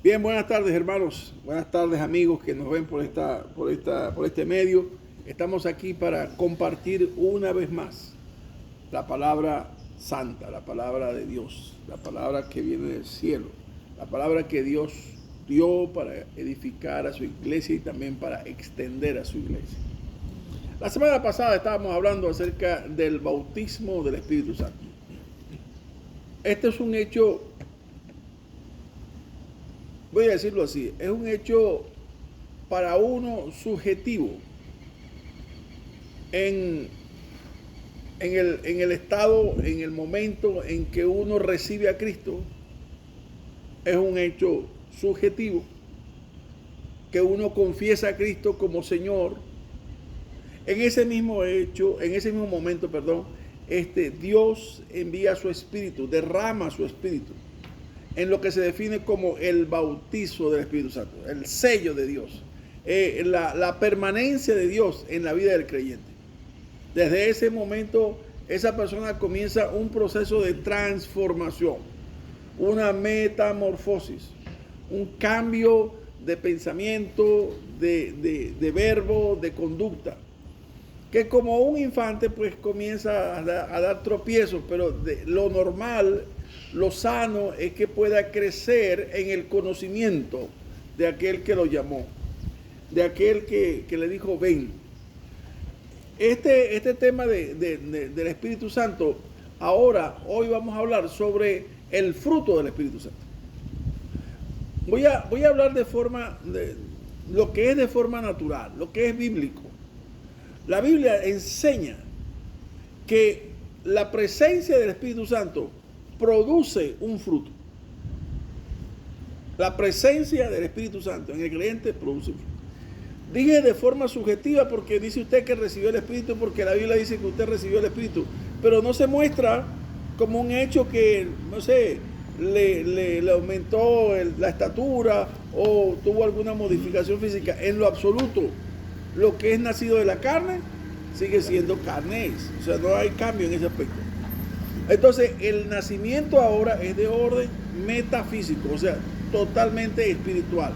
Bien, buenas tardes hermanos, buenas tardes amigos que nos ven por este medio. Estamos aquí para compartir una vez más la palabra santa, la palabra de Dios, la palabra que viene del cielo, la palabra que Dios dio para edificar a su iglesia y también para extender a su iglesia. La semana pasada estábamos hablando acerca del bautismo del Espíritu Santo. Este es un hecho, voy a decirlo así, es un hecho para uno subjetivo en el estado, en el momento en que uno recibe a Cristo. Es un hecho subjetivo que uno confiesa a Cristo como Señor. En ese mismo momento, Dios envía su Espíritu, derrama su Espíritu en lo que se define como el bautizo del Espíritu Santo, el sello de Dios, la permanencia de Dios en la vida del creyente. Desde ese momento, esa persona comienza un proceso de transformación, una metamorfosis, un cambio de pensamiento, de verbo, de conducta, que como un infante pues comienza a dar tropiezos, pero lo normal, lo sano es que pueda crecer en el conocimiento de aquel que lo llamó, de aquel que le dijo ven. Este tema del Espíritu Santo, hoy vamos a hablar sobre el fruto del Espíritu Santo. Voy a hablar de lo que es de forma natural, lo que es bíblico. La Biblia enseña que la presencia del Espíritu Santo produce un fruto. La presencia del Espíritu Santo en el creyente produce un fruto. Dije de forma subjetiva porque dice usted que recibió el Espíritu, porque la Biblia dice que usted recibió el Espíritu, pero no se muestra como un hecho que, no sé, le aumentó la estatura o tuvo alguna modificación física. En lo absoluto, lo que es nacido de la carne sigue siendo carne, o sea, no hay cambio en ese aspecto. Entonces, el nacimiento ahora es de orden metafísico, o sea, totalmente espiritual.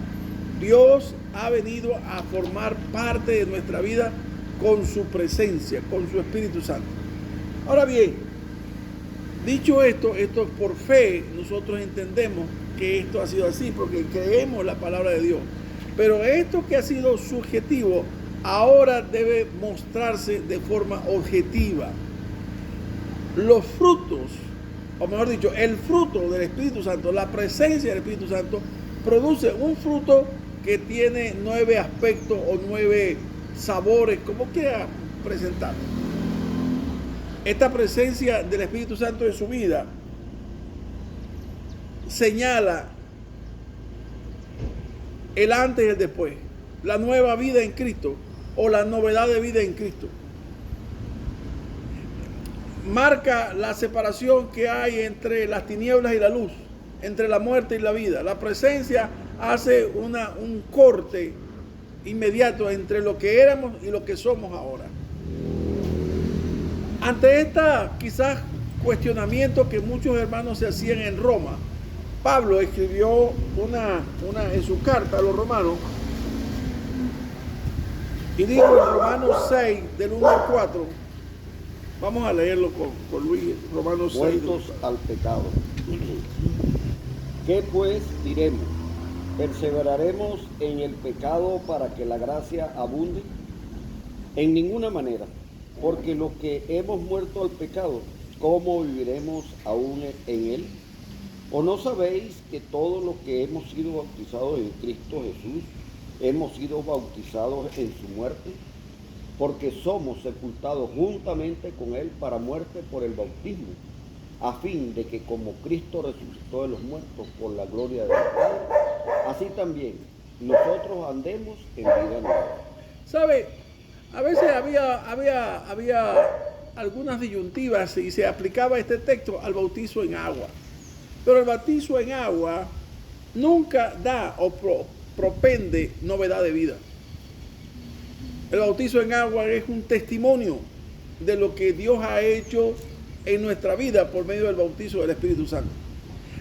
Dios ha venido a formar parte de nuestra vida con su presencia, con su Espíritu Santo. Ahora bien, dicho esto por fe, nosotros entendemos que esto ha sido así, porque creemos la palabra de Dios. Pero esto que ha sido subjetivo, ahora debe mostrarse de forma objetiva. Los frutos, o mejor dicho, el fruto del Espíritu Santo, la presencia del Espíritu Santo, produce un fruto que tiene 9 aspectos o 9 sabores, como quiera presentarlo. Esta presencia del Espíritu Santo en su vida señala el antes y el después, la nueva vida en Cristo o la novedad de vida en Cristo. Marca la separación que hay entre las tinieblas y la luz, entre la muerte y la vida. La presencia hace un corte inmediato entre lo que éramos y lo que somos ahora. Ante esta quizás cuestionamiento que muchos hermanos se hacían en Roma, Pablo escribió en su carta a los romanos, y dijo en Romanos 6, del 1 al 4, vamos a leerlo con Luis, Romanos 6. Muertos al pecado. ¿Qué pues diremos? ¿Perseveraremos en el pecado para que la gracia abunde? En ninguna manera, porque los que hemos muerto al pecado, ¿cómo viviremos aún en él? ¿O no sabéis que todos los que hemos sido bautizados en Cristo Jesús, hemos sido bautizados en su muerte? Porque somos sepultados juntamente con él para muerte por el bautismo, a fin de que como Cristo resucitó de los muertos por la gloria del Padre, así también nosotros andemos en vida nueva. ¿Sabe? A veces había algunas disyuntivas y se aplicaba este texto al bautizo en agua. Pero el bautizo en agua nunca da o propende novedad de vida. El bautizo en agua es un testimonio de lo que Dios ha hecho en nuestra vida por medio del bautizo del Espíritu Santo.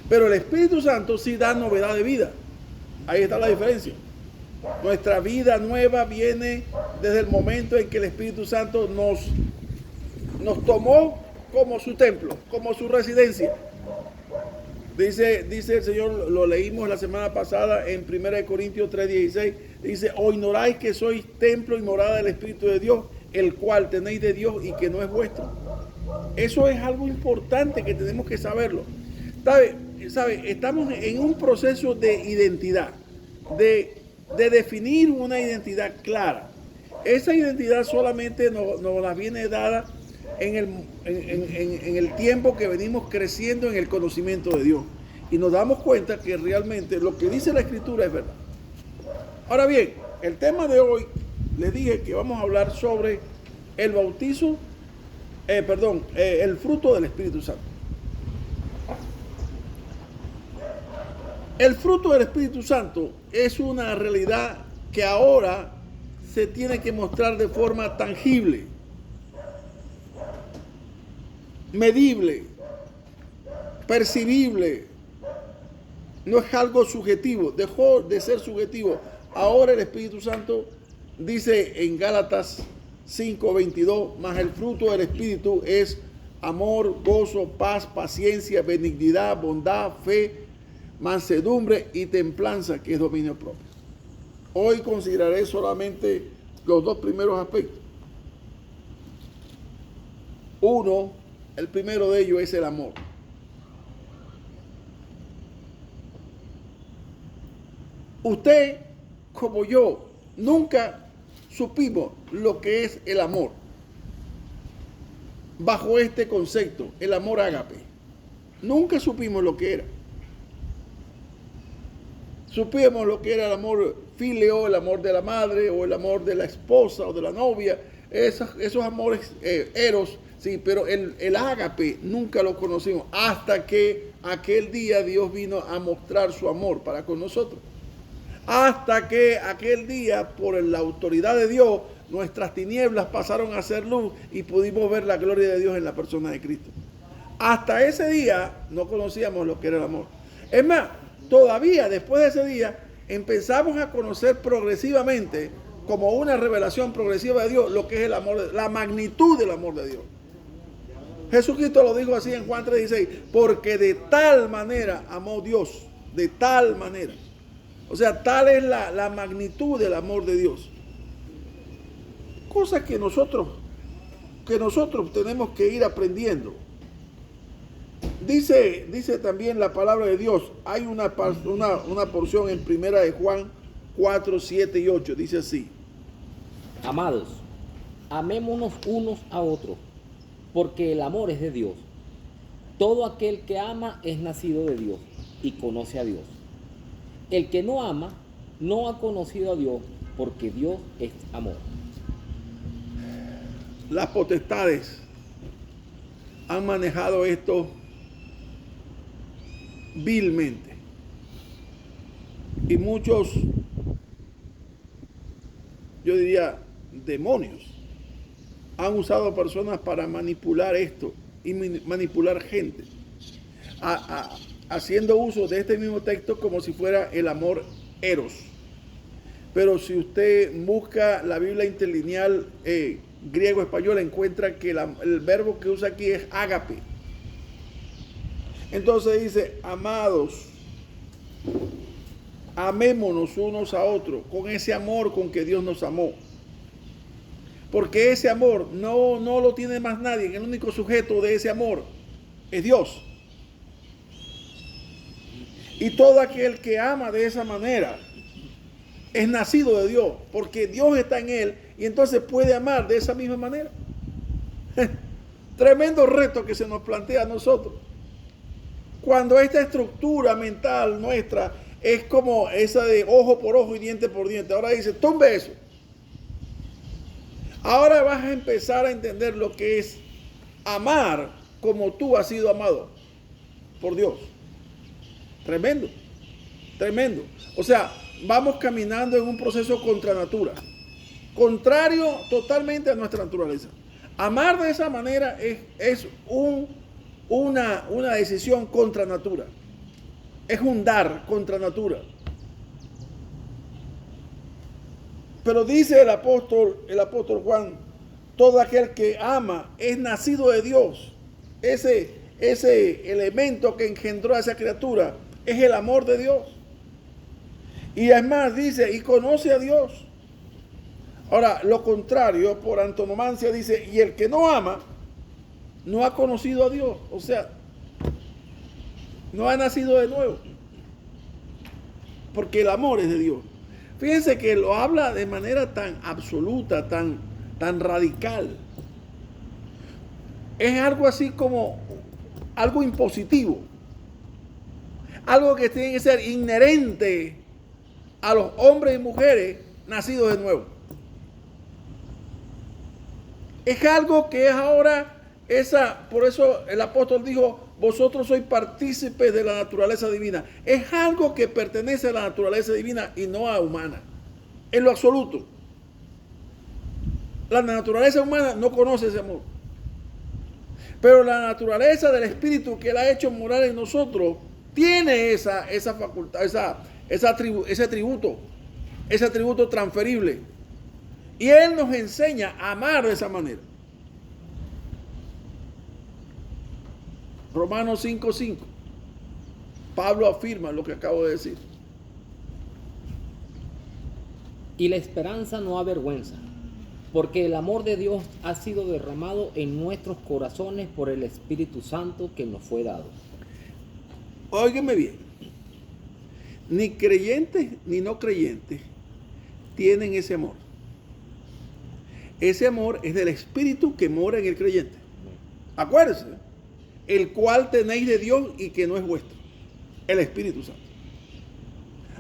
Pero el Espíritu Santo sí da novedad de vida. Ahí está la diferencia. Nuestra vida nueva viene desde el momento en que el Espíritu Santo nos tomó como su templo, como su residencia. Dice el Señor, lo leímos la semana pasada en 1 Corintios 3:16, dice, o ignoráis que sois templo y morada del Espíritu de Dios, el cual tenéis de Dios y que no es vuestro. Eso es algo importante que tenemos que saberlo. ¿Sabe? Estamos en un proceso de identidad, de definir una identidad clara. Esa identidad solamente nos la viene dada en el tiempo que venimos creciendo en el conocimiento de Dios. Y nos damos cuenta que realmente lo que dice la Escritura es verdad. Ahora bien, el tema de hoy, les dije que vamos a hablar sobre el bautizo, el fruto del Espíritu Santo. El fruto del Espíritu Santo es una realidad que ahora se tiene que mostrar de forma tangible, medible, percibible. No es algo subjetivo, dejó de ser subjetivo. Ahora el Espíritu Santo dice en Gálatas 5:22, más el fruto del Espíritu es amor, gozo, paz, paciencia, benignidad, bondad, fe, mansedumbre y templanza, que es dominio propio. Hoy consideraré solamente los dos primeros aspectos. Uno, el primero de ellos es el amor. Usted, como yo, nunca supimos lo que es el amor. Bajo este concepto, el amor ágape. Nunca supimos lo que era. Supimos lo que era el amor fileo, el amor de la madre, o el amor de la esposa o de la novia. Esos amores eros, sí, pero el ágape nunca lo conocimos hasta que aquel día Dios vino a mostrar su amor para con nosotros. Hasta que aquel día, por la autoridad de Dios, nuestras tinieblas pasaron a ser luz y pudimos ver la gloria de Dios en la persona de Cristo. Hasta ese día no conocíamos lo que era el amor. Es más, todavía después de ese día empezamos a conocer progresivamente, como una revelación progresiva de Dios, lo que es el amor, la magnitud del amor de Dios. Jesucristo lo dijo así en Juan 3:16, porque de tal manera amó Dios, de tal manera. O sea, tal es la magnitud del amor de Dios. Cosas que nosotros tenemos que ir aprendiendo. Dice también la palabra de Dios, hay una porción en 1 de Juan 4, 7 y 8, dice así. Amados, amémonos unos a otros, porque el amor es de Dios. Todo aquel que ama es nacido de Dios y conoce a Dios. El que no ama no ha conocido a Dios, porque Dios es amor. Las potestades han manejado esto vilmente. Y muchos, yo diría, demonios, han usado personas para manipular esto y manipular gente, haciendo uso de este mismo texto como si fuera el amor eros. Pero si usted busca la Biblia interlineal griego-español, encuentra que el verbo que usa aquí es ágape. Entonces dice, amados, amémonos unos a otros con ese amor con que Dios nos amó. Porque ese amor no lo tiene más nadie. El único sujeto de ese amor es Dios. Y todo aquel que ama de esa manera es nacido de Dios, porque Dios está en él y entonces puede amar de esa misma manera. Tremendo reto que se nos plantea a nosotros. Cuando esta estructura mental nuestra es como esa de ojo por ojo y diente por diente. Ahora dice, tumbe eso. Ahora vas a empezar a entender lo que es amar como tú has sido amado por Dios. Tremendo, tremendo. O sea, vamos caminando en un proceso contra natura, contrario totalmente a nuestra naturaleza. Amar de esa manera es una decisión contra natura. Es un dar contra natura. Pero dice el apóstol Juan, todo aquel que ama es nacido de Dios. Ese elemento que engendró a esa criatura es el amor de Dios. Y además dice, y conoce a Dios. Ahora, lo contrario, por antonomasia dice, y el que no ama, no ha conocido a Dios. O sea, no ha nacido de nuevo. Porque el amor es de Dios. Fíjense que lo habla de manera tan absoluta, tan radical. Es algo así como algo impositivo. Algo que tiene que ser inherente a los hombres y mujeres nacidos de nuevo. Es algo que es ahora por eso el apóstol dijo, vosotros sois partícipes de la naturaleza divina. Es algo que pertenece a la naturaleza divina y no a humana, en lo absoluto. La naturaleza humana no conoce ese amor. Pero la naturaleza del Espíritu que Él ha hecho morar en nosotros tiene esa facultad, ese tributo transferible. Y Él nos enseña a amar de esa manera. Romanos 5:5. Pablo afirma lo que acabo de decir. Y la esperanza no avergüenza, porque el amor de Dios ha sido derramado en nuestros corazones por el Espíritu Santo que nos fue dado. Óigame bien, ni creyentes ni no creyentes tienen ese amor. Ese amor es del Espíritu que mora en el creyente. Acuérdense, el cual tenéis de Dios y que no es vuestro, el Espíritu Santo.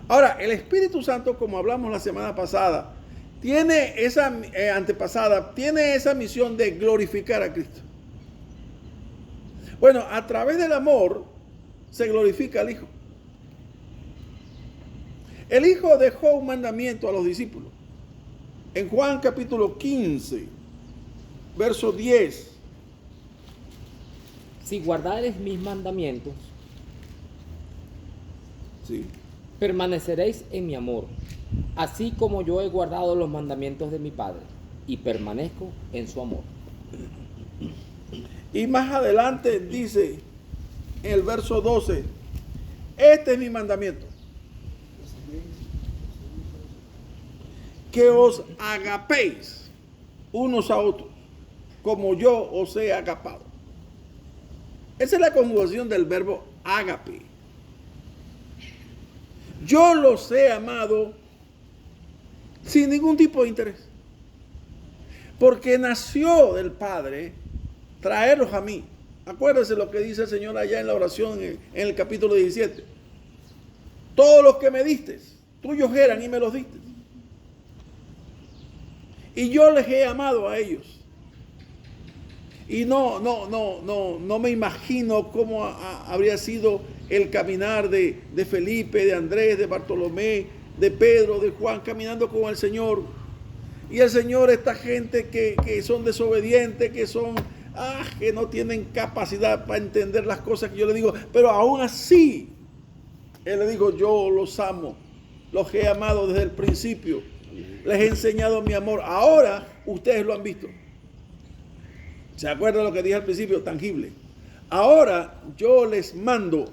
Ahora, el Espíritu Santo, como hablamos la semana pasada, tiene tiene esa misión de glorificar a Cristo. Bueno, a través del amor se glorifica al Hijo. El Hijo dejó un mandamiento a los discípulos. En Juan capítulo 15, verso 10. Si guardareis mis mandamientos, Sí. permaneceréis en mi amor, así como yo he guardado los mandamientos de mi Padre y permanezco en su amor. Y más adelante dice en el verso 12, este es mi mandamiento, que os agapéis unos a otros, como yo os he agapado. Esa es la conjugación del verbo ágape. Yo los he amado sin ningún tipo de interés. Porque nació del Padre traerlos a mí. Acuérdense lo que dice el Señor allá en la oración en el capítulo 17. Todos los que me diste, tuyos eran y me los diste. Y yo les he amado a ellos. Y no me imagino cómo habría sido el caminar de Felipe, de Andrés, de Bartolomé, de Pedro, de Juan, caminando con el Señor. Y el Señor, esta gente que son desobedientes, que no tienen capacidad para entender las cosas que yo le digo. Pero aún así, Él le dijo, yo los amo, los he amado desde el principio. Les he enseñado mi amor. Ahora ustedes lo han visto. ¿Se acuerdan lo que dije al principio? Tangible. Ahora yo les mando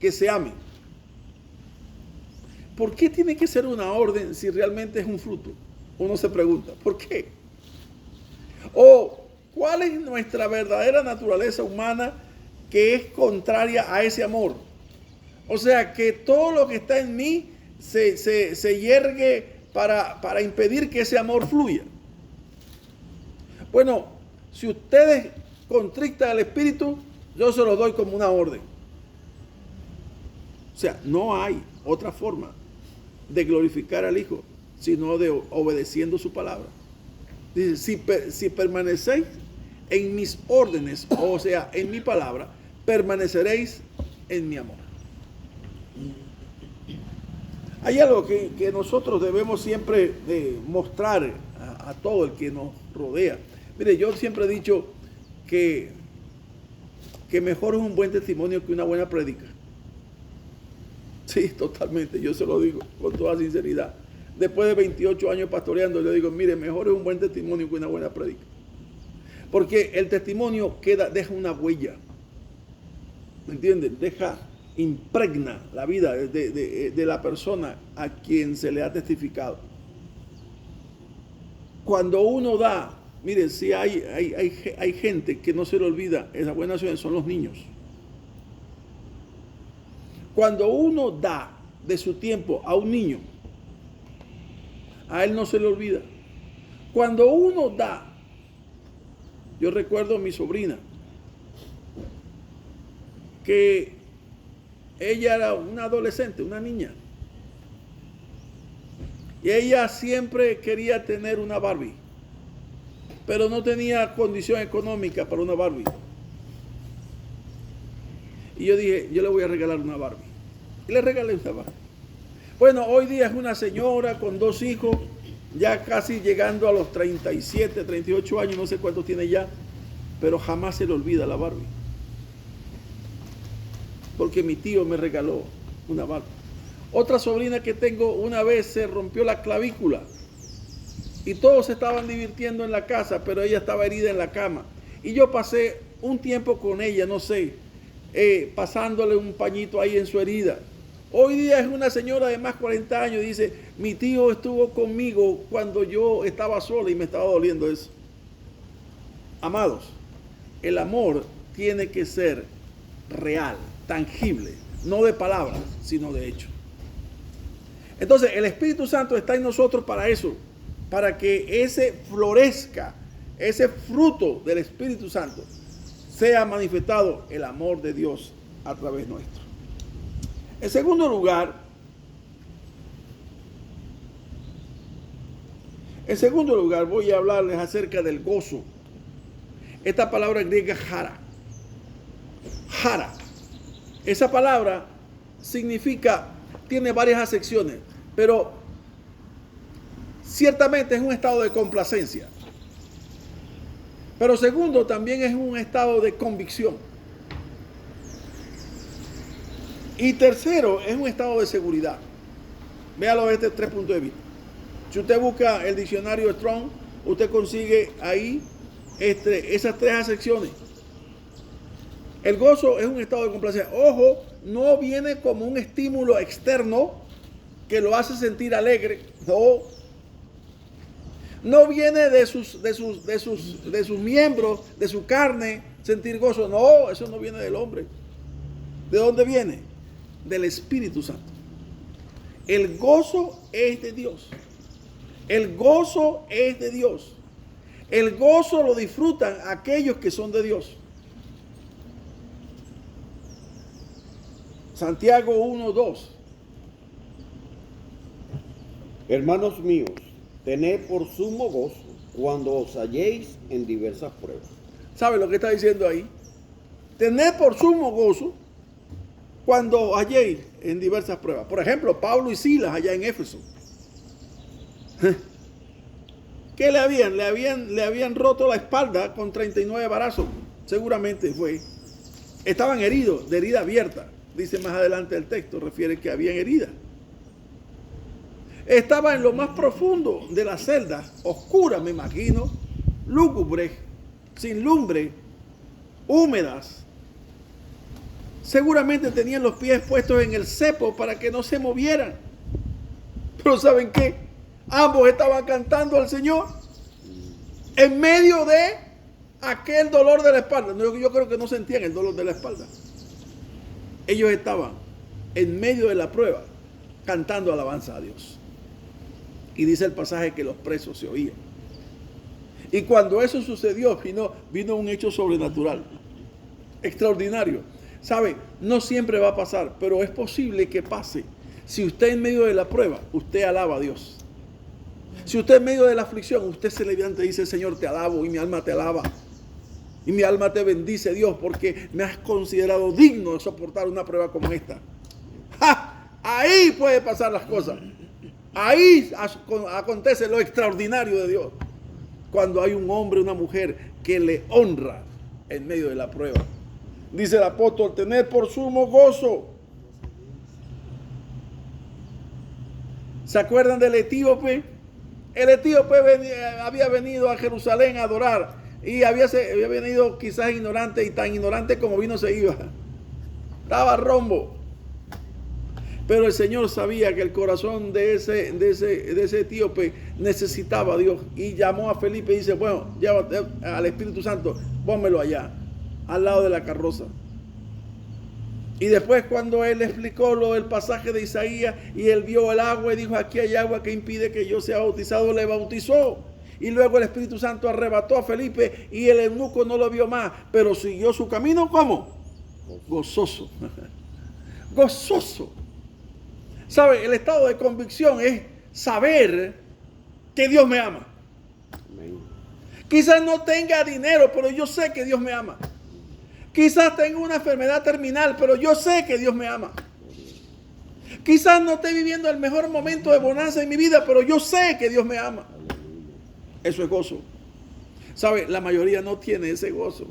que se amen. ¿Por qué tiene que ser una orden si realmente es un fruto? Uno se pregunta, ¿por qué? O ¿cuál es nuestra verdadera naturaleza humana que es contraria a ese amor? O sea, que todo lo que está en mí se yergue para impedir que ese amor fluya. Bueno, si ustedes contrictan al Espíritu, yo se los doy como una orden. O sea, no hay otra forma de glorificar al Hijo, sino de obedeciendo su palabra. Dice, si permanecéis en mis órdenes, o sea, en mi palabra, permaneceréis en mi amor. Hay algo que nosotros debemos siempre de mostrar a todo el que nos rodea. Mire, yo siempre he dicho que mejor es un buen testimonio que una buena prédica. Sí, totalmente, yo se lo digo con toda sinceridad. después de 28 años pastoreando, le digo, mire, mejor es un buen testimonio que una buena predica. Porque el testimonio deja una huella. ¿Me entienden? Impregna la vida de la persona a quien se le ha testificado. Cuando uno da, miren, si hay gente que no se le olvida, esas buenas acciones son los niños. Cuando uno da de su tiempo a un niño, a él no se le olvida. Cuando uno da, yo recuerdo a mi sobrina, que ella era una adolescente, una niña, y ella siempre quería tener una Barbie, pero no tenía condición económica para una Barbie. Y yo dije, yo le voy a regalar una Barbie. Y le regalé una Barbie. Bueno, hoy día es una señora con 2 hijos, ya casi llegando a los 37, 38 años, no sé cuántos tiene ya, pero jamás se le olvida la Barbie. Porque mi tío me regaló una Barbie. Otra sobrina que tengo, una vez se rompió la clavícula y todos se estaban divirtiendo en la casa, pero ella estaba herida en la cama. Y yo pasé un tiempo con ella, no sé, pasándole un pañito ahí en su herida. Hoy día es una señora de más de 40 años y dice, mi tío estuvo conmigo cuando yo estaba sola y me estaba doliendo eso. Amados, el amor tiene que ser real, tangible, no de palabras, sino de hecho. Entonces, el Espíritu Santo está en nosotros para eso, para que ese florezca, ese fruto del Espíritu Santo, sea manifestado el amor de Dios a través nuestro. En segundo lugar, voy a hablarles acerca del gozo. Esta palabra griega jara. Jara. Esa palabra significa, tiene varias acepciones, pero ciertamente es un estado de complacencia. Pero segundo, también es un estado de convicción. Y tercero, es un estado de seguridad. Véalo desde 3 puntos de vista. Si usted busca el diccionario Strong, usted consigue ahí esas 3 acepciones. El gozo es un estado de complacencia. Ojo, no viene como un estímulo externo que lo hace sentir alegre. No viene de sus miembros, de su carne, sentir gozo. No, eso no viene del hombre. ¿De dónde viene? Del Espíritu Santo. El gozo es de Dios. El gozo es de Dios. El gozo lo disfrutan aquellos que son de Dios. Santiago 1:2. Hermanos míos, tened por sumo gozo cuando os halléis en diversas pruebas. ¿Sabe lo que está diciendo ahí? Tened por sumo gozo cuando halléis en diversas pruebas. Por ejemplo, Pablo y Silas allá en Éfeso. ¿Qué le habían? Le habían roto la espalda con 39 varazos. Seguramente fue. Estaban heridos, de herida abierta. Dice más adelante el texto, refiere que habían heridas. Estaba en lo más profundo de la celda, oscura me imagino, lúgubre, sin lumbre, húmedas. Seguramente tenían los pies puestos en el cepo para que no se movieran. Pero ¿saben qué? Ambos estaban cantando al Señor en medio de aquel dolor de la espalda. Yo creo que no sentían el dolor de la espalda. Ellos estaban en medio de la prueba cantando alabanza a Dios. Y dice el pasaje que los presos se oían. Y cuando eso sucedió, vino un hecho sobrenatural, extraordinario. ¿Sabe? No siempre va a pasar, pero es posible que pase. Si usted en medio de la prueba, usted alaba a Dios. Si usted en medio de la aflicción, usted se levanta y dice, Señor, te alabo y mi alma te alaba. Y mi alma te bendice, Dios, porque me has considerado digno de soportar una prueba como esta. ¡Ja! Ahí puede pasar las cosas. Ahí acontece lo extraordinario de Dios. Cuando hay un hombre, una mujer que le honra en medio de la prueba. Dice el apóstol, tener por sumo gozo. ¿Se acuerdan del etíope? El etíope había venido a Jerusalén a adorar y había venido quizás ignorante, y tan ignorante como vino se iba. Estaba rombo. Pero el Señor sabía que el corazón de ese etíope necesitaba a Dios, y llamó a Felipe y dice: bueno, llévate al Espíritu Santo, pónmelo allá, al lado de la carroza. Y después, cuando él explicó lo del pasaje de Isaías y él vio el agua y dijo: aquí hay agua que impide que yo sea bautizado, le bautizó. Y luego el Espíritu Santo arrebató a Felipe y el eunuco no lo vio más, pero siguió su camino. ¿Cómo? Gozoso. Gozoso. ¿Sabe? El estado de convicción es saber que Dios me ama. Amén. Quizás no tenga dinero, pero yo sé que Dios me ama. Quizás tenga una enfermedad terminal, pero yo sé que Dios me ama. Quizás no esté viviendo el mejor momento de bonanza en mi vida, pero yo sé que Dios me ama. Eso es gozo. ¿Sabe? La mayoría no tiene ese gozo,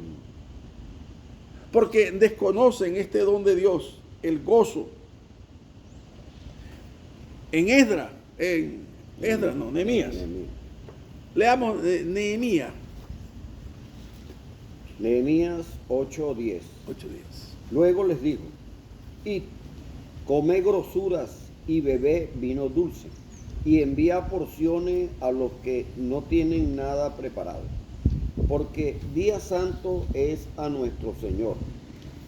porque desconocen este don de Dios, el gozo. En Nehemías. Leamos Nehemías. Nehemías 8:10. 8:10. Luego les dijo: id, come grosuras y bebé vino dulce, y envía porciones a los que no tienen nada preparado, porque día santo es a nuestro Señor.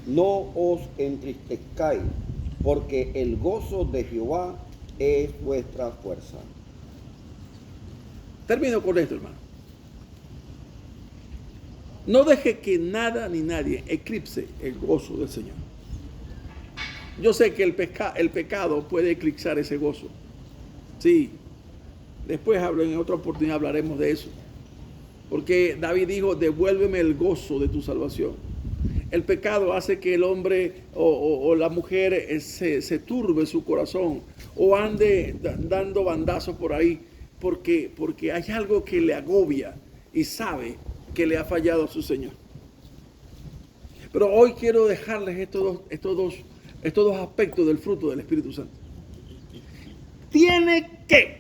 No os entristezcáis, porque el gozo de Jehová es vuestra fuerza. Termino con esto, hermano. No deje que nada ni nadie eclipse el gozo del Señor. Yo sé que el pecado puede eclipsar ese gozo. Sí. Después en otra oportunidad hablaremos de eso. Porque David dijo: devuélveme el gozo de tu salvación. El pecado hace que el hombre o la mujer se turbe su corazón, o ande dando bandazos por ahí, porque hay algo que le agobia y sabe que le ha fallado a su Señor. Pero hoy quiero dejarles estos dos aspectos del fruto del Espíritu Santo. Tiene que,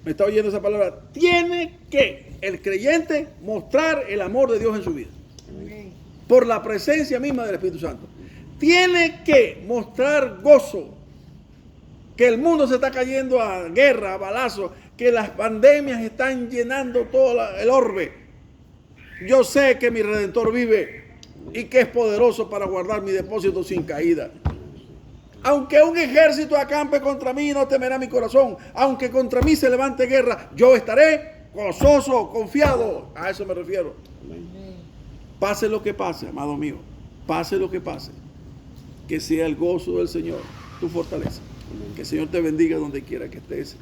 ¿me está oyendo esa palabra? Tiene que el creyente mostrar el amor de Dios en su vida, por la presencia misma del Espíritu Santo. Tiene que mostrar gozo, que el mundo se está cayendo a guerra, a balazos, que las pandemias están llenando todo el orbe. Yo sé que mi Redentor vive y que es poderoso para guardar mi depósito sin caída. Aunque un ejército acampe contra mí, no temerá mi corazón. Aunque contra mí se levante guerra, yo estaré gozoso, confiado. A eso me refiero. Pase lo que pase, amado mío, pase lo que pase, que sea el gozo del Señor tu fortaleza. Que el Señor te bendiga donde quiera que estés.